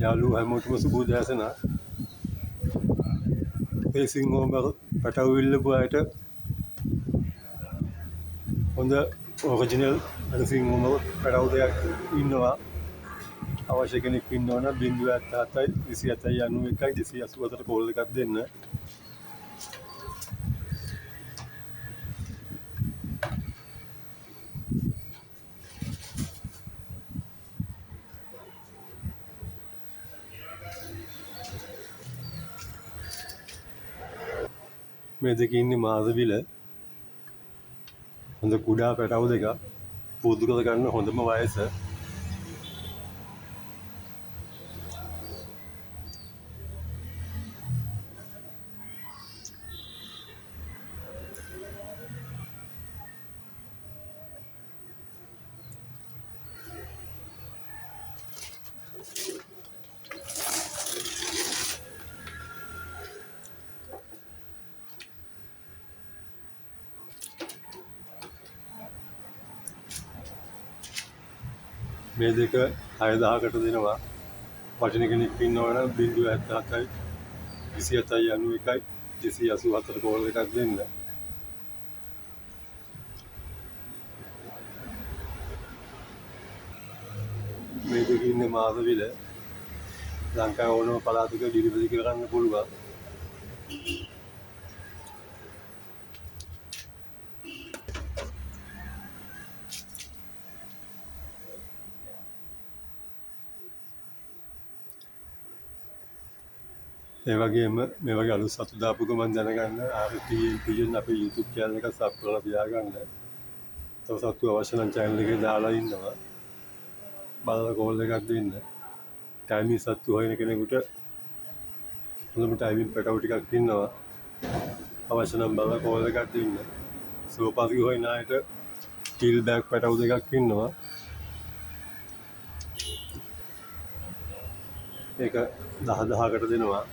යාළුවෝ හැමෝටම සුබ උදෑසන. රේසිං හෝම පැටවු ඉල්ලපු අයට හොඳ ඔරිජිනල් රේසිං හෝම පැටවු දෙකක් ඉන්නවා. අවශ්‍ය කෙනෙක් ඉන්නවා නම් 077 27 91 284 කෝල් එකක් දෙන්න. මේ දෙකේ ඉන්නේ මාසවිල. හොඳ කුඩා පැටවු දෙකක්. පුරුදු කර ගන්න හොඳම වයස. මේ දෙක 6000කට දෙනවා. වටින කෙනෙක් ඉන්නවා නම් 077 27 91 284 කෝල් එකක් දෙන්න. මේ දෙක ඉන්නේ මාසවිල. ලංකාවේ ඕනම පළාතක ඩිලිවරි කරන්න පුළුවන්. ඒ වගේම මේ වගේ අලුත් සතු දාපු ගමන් දැනගන්න RTA Pigeon අපේ YouTube channel එක සබ් කරලා තියාගන්න. තව සතු අවශ්‍ය නම් channel එකේ දාලා ඉන්නවා. බලලා කෝල් එකක් දෙන්න. ටයිමින් සතු හොයන කෙනෙකුට හොඳම ටයිමින් පැටවු ටිකක් ඉන්නවා. අවශ්‍ය නම් බලලා කෝල් එකක් දෙන්න. සුවපත් හොයන අයට ටිල් බෑග් පැටවු දෙකක් ඉන්නවා. ඒක 10000කට දෙනවා.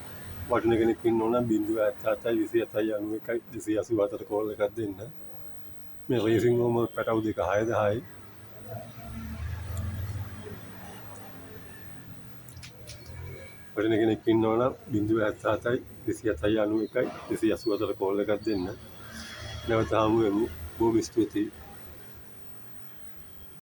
වටින කෙනෙක් ඉන්නවා නම් 077 27 91 284 කෝල් එකක් දෙන්න. මේ රේසිං හෝම පැටවු දෙක 6000යි. වටින කෙනෙක් ඉන්නවා නම් 077 27 91 284 කෝල් එකක් දෙන්න. නැවත හමු වෙමු. බොහොම ස්තුතියි.